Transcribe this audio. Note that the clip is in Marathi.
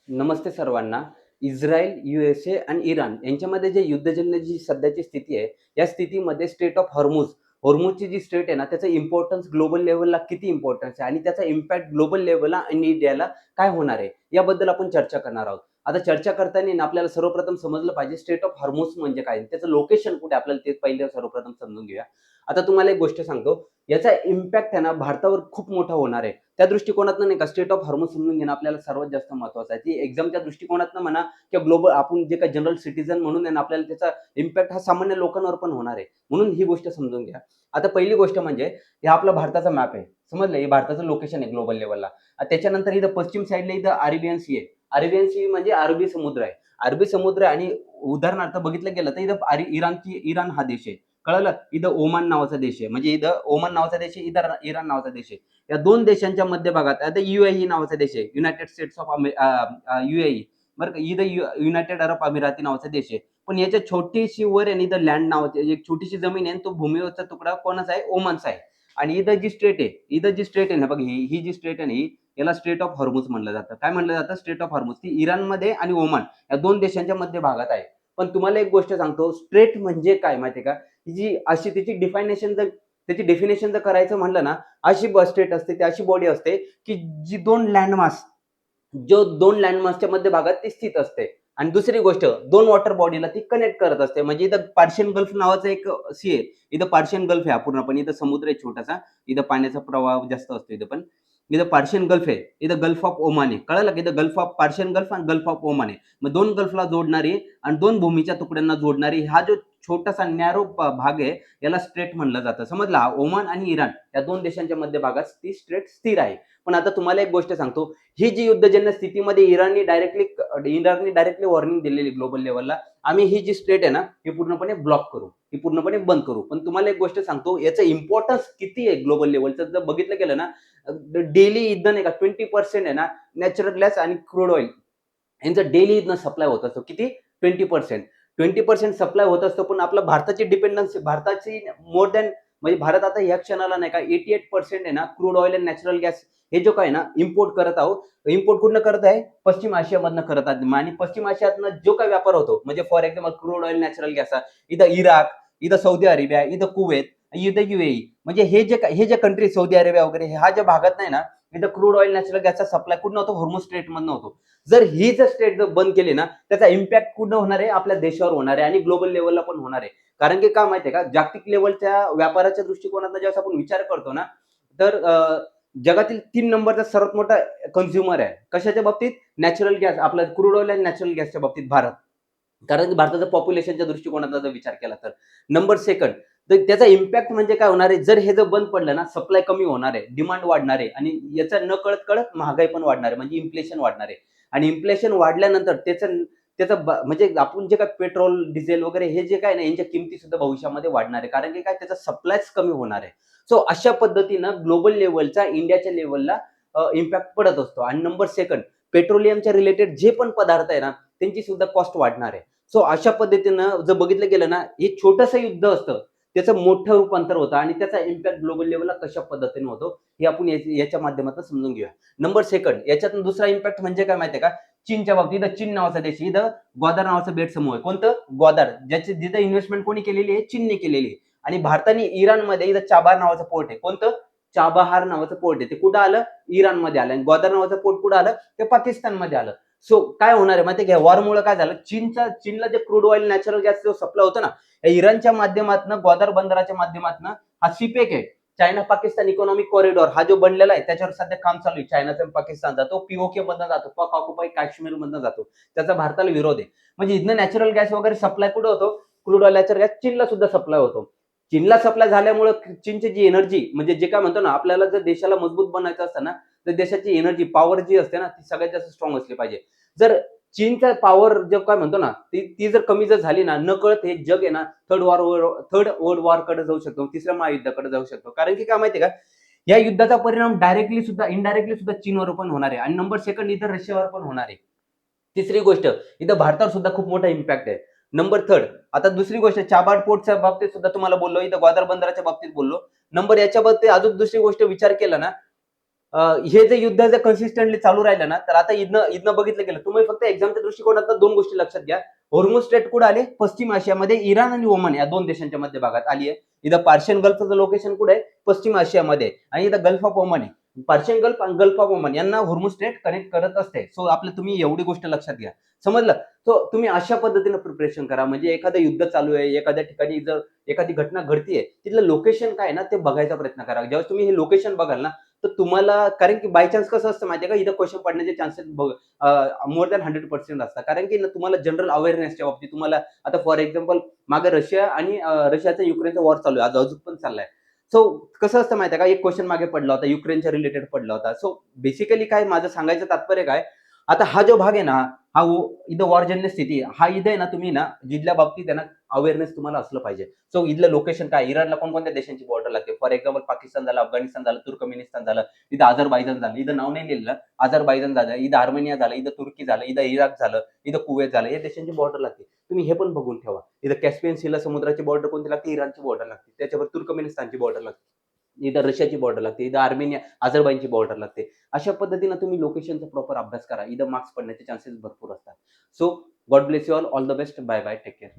नमस्ते सर्वांना. इस्रायल, USA आणि इराण यांच्यामध्ये जे युद्धजन्य जी सध्याची स्थिती आहे, या स्थितीमध्ये स्ट्रेट ऑफ हॉर्मुझची जी स्ट्रेट आहे ना, त्याचं इम्पोर्टन्स ग्लोबल लेव्हलला किती इम्पोर्टन्स आहे आणि त्याचा इम्पॅक्ट ग्लोबल लेव्हलला आणि इंडियाला काय होणार आहे, याबद्दल आपण चर्चा करणार आहोत. आता चर्चा करताना ना आपल्याला सर्वप्रथम समजलं पाहिजे स्ट्रेट ऑफ हॉर्मुझ म्हणजे काय? त्याचं लोकेशन कुठे आपल्याला ते पहिले सर्वप्रथम समजून घेऊया. आता तुम्हाला एक गोष्ट सांगतो, याचा इम्पॅक्ट आहे ना भारतावर खूप मोठा होणार आहे. त्या दृष्टिकोनातनं नाही का स्टेट ऑफ हॉर्मुझ समजून घेणं आपल्याला सर्वात जास्त महत्त्वाचं आहे. ती एक्झामच्या दृष्टिकोनातनं म्हणा किंवा ग्लोबल आपण जे काही जनरल सिटिझन म्हणून आहे ना, आपल्याला त्याचा इम्पॅक्ट हा सामान्य लोकांवर पण होणार आहे. म्हणून ही गोष्ट समजून घ्या. आता पहिली गोष्ट म्हणजे हे आपला भारताचा मॅप आहे. समजलं? हे भारताचं लोकेशन आहे ग्लोबल लेव्हलला. त्याच्यानंतर इथं पश्चिम साइडला इथं अरेबियन सी आहे. अरेबियन सी म्हणजे अरबी समुद्र आहे. अरबी समुद्र आणि उदाहरणार्थ बघितलं गेलं तर इथं इराण हा देश आहे. कळलं? इथं ओमान नावाचा देश आहे. म्हणजे इथं ओमान नावाचा देश आहे, इथं इराण नावाचा देश आहे. या दोन देशांच्या मध्यभागात आता UAE नावाचा देश आहे, युनायटेड स्टेट्स ऑफ UAE. बरं का, इथं युनायटेड अरब अमिराती नावाचा देश आहे. पण याच्या छोटीशी वर आहे इथं लँड नावाची एक छोटीशी जमीन आहे, तो भूमीवरचा तुकडा कोणाचा आहे? ओमानचा आहे. आणि इथं जी स्ट्रेट आहे ना बघ, ही जी स्ट्रेट आहे ना, याला स्ट्रेट ऑफ हॉर्मुझ म्हणलं जातं. काय म्हणलं जातं? Strait of Hormuz. ती इराणमध्ये आणि ओमान या दोन देशांच्या मध्यभागात आहे. पण तुम्हाला एक गोष्ट सांगतो, स्ट्रेट म्हणजे काय माहितीये का? जी अशी त्याची डेफिनेशन जर करायचं म्हणलं ना, अशी स्टेट असते, ती अशी बॉडी असते, की जी दोन लँडमासच्या मध्यभागात ती स्थित असते. आणि दुसरी गोष्ट, दोन वॉटर बॉडीला ती कनेक्ट करत असते. म्हणजे इथं पर्शियन गल्फ नावाचा एक सी आहे. इथं पर्शियन गल्फ आहे हा पूर्णपणे. इथं समुद्र आहे छोटासा. इथं पाण्याचा प्रवाह जास्त असतो इथं पण. इथं पर्शियन गल्फ आहे. इथं गल्फ ऑफ ओमान आहे. कळलं का? इथं गल्फ ऑफ पर्शियन गल्फ आणि गल्फ ऑफ ओमान आहे. मग दोन गल्फला जोडणारी आणि दोन भूमीच्या तुकड्यांना जोडणारी हा जो छोटासा नॅरो भाग आहे, याला स्ट्रेट म्हणलं जातं. समजलं? ओमान आणि इराण या दोन देशांच्या मध्यभागात ती स्ट्रेट स्थिर आहे. पण आता तुम्हाला एक गोष्ट सांगतो, ही जी युद्धजन्य स्थितीमध्ये इराणने डायरेक्टली वॉर्निंग दिलेली ग्लोबल लेव्हलला, आम्ही ही जी स्टेट आहे ना, ही पूर्णपणे ब्लॉक करू, ही पूर्णपणे बंद करू. पण तुम्हाला एक गोष्ट सांगतो, याचं इम्पॉर्टन्स किती आहे ग्लोबल लेव्हलचं जर बघितलं गेलं ना, डेली इथं नाही का 20% आहे ना, नॅचरल गॅस आणि क्रूड ऑइल यांचं डेली इथनं सप्लाय होत असतो. किती? 20%. 20% सप्लाय होत असतो. पण आपलं भारताची मोर दॅन म्हणजे भारत आता या क्षणाला नाही का 88% आहे ना क्रूड ऑइल आणि नॅचरल गॅस हे जो काय ना इम्पोर्ट करत आहोत. इम्पोर्ट कुठनं करत आहे? पश्चिम आशियामधनं करत आहे. आणि पश्चिम आशियातनं जो काही व्यापार होतो म्हणजे for example crude oil, natural gas, इथं इराक, इथं सौदी अरेबिया, इथं कुवेत, इथं UAE म्हणजे हे जे कंट्री सौदी अरेबिया वगैरे हा ज्या भागात नाही ना, इथं क्रूड ऑइल, नॅचरल गॅसचा सप्लाय कुठं होतो? हॉर्मुझ स्ट्रेटमधनं होतो. जर ही जर स्टेट जर बंद केली ना, त्याचा इम्पॅक्ट कुठं होणार आहे? आपल्या देशावर होणार आहे आणि ग्लोबल लेव्हलला पण होणार आहे. कारण की काय माहितीये का, जागतिक लेव्हलच्या व्यापाराच्या दृष्टिकोनातून ज्यावेळेस आपण विचार करतो ना, तर जगातील 3 नंबरचा सर्वात मोठा कन्झ्युमर आहे. कशाच्या बाबतीत? नॅचरल गॅस, आपला क्रूड ऑइल आणि नॅचरल गॅसच्या बाबतीत भारत. कारण की भारताच्या पॉप्युलेशनच्या दृष्टिकोनातून जर विचार केला तर. नंबर सेकंड, तर त्याचा इम्पॅक्ट म्हणजे काय होणार आहे? जर हे जर बंद पडलं ना, सप्लाय कमी होणार आहे, डिमांड वाढणार आहे आणि याचा नकळत-कळत महागाई पण वाढणार आहे, म्हणजे इन्फ्लेशन वाढणार आहे. आणि इन्फ्लेशन वाढल्यानंतर त्याचं त्याचं म्हणजे आपण जे काही पेट्रोल, डिझेल वगैरे हे जे काय ना, यांच्या किमती सुद्धा भविष्यामध्ये वाढणार आहे. कारण की काय त्याचा सप्लायच कमी होणार आहे. सो अशा पद्धतीनं ग्लोबल लेव्हलचा इंडियाच्या लेव्हलला इम्पॅक्ट पडत असतो. आणि नंबर सेकंड, पेट्रोलियमच्या रिलेटेड जे पण पदार्थ आहे ना, त्यांची सुद्धा कॉस्ट वाढणार आहे. सो अशा पद्धतीनं जर बघितलं गेलं ना, हे छोटंसं युद्ध असतं, त्याचं मोठं रूपांतर होतं आणि त्याचा इम्पॅक्ट ग्लोबल लेव्हलला कशा पद्धतीने होतो, हे आपण याच्या माध्यमातून समजून घेऊया. नंबर सेकंड, याच्यातून दुसरा इम्पॅक्ट म्हणजे काय माहितीये का? चीनच्या बाबतीत इथं चीन नावाचा देश, इथं ग्वादार नावाचा बेट समूह आहे. कोणतं? ग्वादार. जिथं इन्व्हेस्टमेंट कोणी केलेली आहे? चीनने केलेली आहे. आणि भारताने इराणमध्ये इथं चाबार नावाचं पोर्ट आहे. कोणतं? चाबाहार नावाचं पोर्ट आहे. ते कुठं आलं? इराणमध्ये आलं. आणि ग्वादार नावाचं पोर्ट कुठं आलं? ते पाकिस्तानमध्ये आलं. सो काय होणार आहे माहितीये का? वॉरमुळे काय झालं? चीनला जे क्रूड ऑइल, नॅचरल गॅस जो सप्लाय होता ना, या इराणच्या माध्यमातून, ग्वादार बंदराच्या माध्यमातून हा सीपेक आहे. चायना पाकिस्तान इकॉनॉमिक कॉरिडॉर हा जो बनलेला आहे, त्याच्यावर सध्या काम चालू आहे. चायनाचा आणि पाकिस्तानचा तो POK मधनं जातो, पाक ऑक्युपाय काश्मीर मधनं जातो. त्याचा भारताला विरोध आहे. म्हणजे इथनं नॅचरल गॅस वगैरे सप्लाय कुठं होतो? क्रूड ऑइल, नॅचरल गॅस चीनला सुद्धा सप्लाय होतो. चीनला सप्लाय झाल्यामुळे चीनची जी एनर्जी म्हणजे जे काय म्हणतो ना, आपल्याला जर देशाला मजबूत बनायचं असतं ना, तर देशाची एनर्जी पॉवर जी असते ना, ती सगळ्यात जास्त स्ट्रॉंग असली पाहिजे. जर चीनचा पॉवर जे काय म्हणतो ना, ती जर कमी जर झाली ना, नकळत हे जग आहे ना थर्ड वर्ल्ड वॉरकडे जाऊ शकतो, तिसऱ्या महायुद्धाकडे जाऊ शकतो. कारण की काय माहितीये का, या युद्धाचा परिणाम डायरेक्टली सुद्धा इनडायरेक्टली सुद्धा चीनवर पण होणार आहे आणि नंबर सेकंड इथं रशियावर पण होणार आहे. तिसरी गोष्ट, इथं भारतावर सुद्धा खूप मोठा इम्पॅक्ट आहे. नंबर थर्ड, आता दुसरी गोष्ट चाबाड पोर्टच्या बाबतीत सुद्धा तुम्हाला बोललो, इथं ग्वादर बंदराच्या बाबतीत बोललो. नंबर याच्या बाबतीत अजून दुसरी गोष्ट विचार केला ना, हे जे युद्ध जर कन्सिस्टंटली चालू राहिलं ना, तर आता इथनं इथनं बघितलं गेलं. तुम्ही फक्त एक्झामच्या दृष्टिकोनातनं 2 गोष्टी लक्षात घ्या. होर्मुझ स्ट्रेट कुठे आले? पश्चिम आशियामध्ये इराण आणि ओमान या 2 देशांच्या मध्यभागात आली आहे. इथं पर्शियन गल्फचं लोकेशन कुठे आहे? पश्चिम आशियामध्ये आणि इथं गल्फ ऑफ ओमान आहे. पर्शियन गल्फ आणि गल्फ ऑफ ओमान यांना होर्मुझ स्ट्रेट कनेक्ट करत असते. सो आपलं तुम्ही एवढी गोष्ट लक्षात घ्या. समजलं? सो तुम्ही अशा पद्धतीनं प्रिपरेशन करा. म्हणजे एखादं युद्ध चालू आहे, एखाद्या ठिकाणी जर एखादी घटना घडतीये, तिथलं लोकेशन काय आहे ना, ते बघायचा प्रयत्न करा. ज्यावेळेस तुम्ही हे लोकेशन बघाल ना, तर तुम्हाला कारण की बाय चान्स कसं असतं माहितीये का, इथं क्वेश्चन पडण्याचे चान्सेस मोर दॅन 100% असतात. कारण की ना तुम्हाला जनरल अवेअरनेसच्या बाबतीत तुम्हाला आता फॉर एक्झाम्पल मागे रशिया आणि रशियाचा युक्रेनचा वॉर चालू आहे. आज अजून पण चाललाय. सो कसं असतं माहितीये का, एक क्वेश्चन मागे पडला होता, युक्रेनच्या रिलेटेड पडला होता. सो बेसिकली काय माझं सांगायचं तात्पर्य काय, आता हा जो भाग आहे ना, हा इथं वॉरजन्य स्थिती आहे. हा इथं आहे ना, तुम्ही ना जिथल्या बाबतीत आहे ना, अवेअरनेस तुम्हाला असलं पाहिजे. सो इथलं लोकेशन काय, इराणला कोणकोणत्या देशांची बॉर्डर लागते. फॉर एक्झाम्पल पाकिस्तान झालं, अफगाणिस्तान झालं, तुर्कमेनिस्तान झालं, इथं अझरबैजान झालं. इथं नाव नाही लिहिलेलं. अझरबैजान झालं, इथं आर्मेनिया झालं, इथं तुर्की झालं, इथं इराक झालं, इथं कुवेत झालं. या देशांची बॉर्डर लागते. तुम्ही हे पण बघून ठेवा. इथं कॅस्पियन सीला समुद्राची बॉर्डर कोणती लागते? इराणची बॉर्डर लागते. त्याच्यावर तुर्कमेनिस्तानची बॉर्डर लागते. इथं रशियाची बॉर्डर लागते. इथं आर्मेनिया, अझरबैजानची बॉर्डर लागते. अशा पद्धतीनं तुम्ही लोकेशनचा प्रॉपर अभ्यास करा. इथं मार्क्स पडण्याचे चान्सेस भरपूर असतात. So God bless you all. All the best. Bye bye. Take care.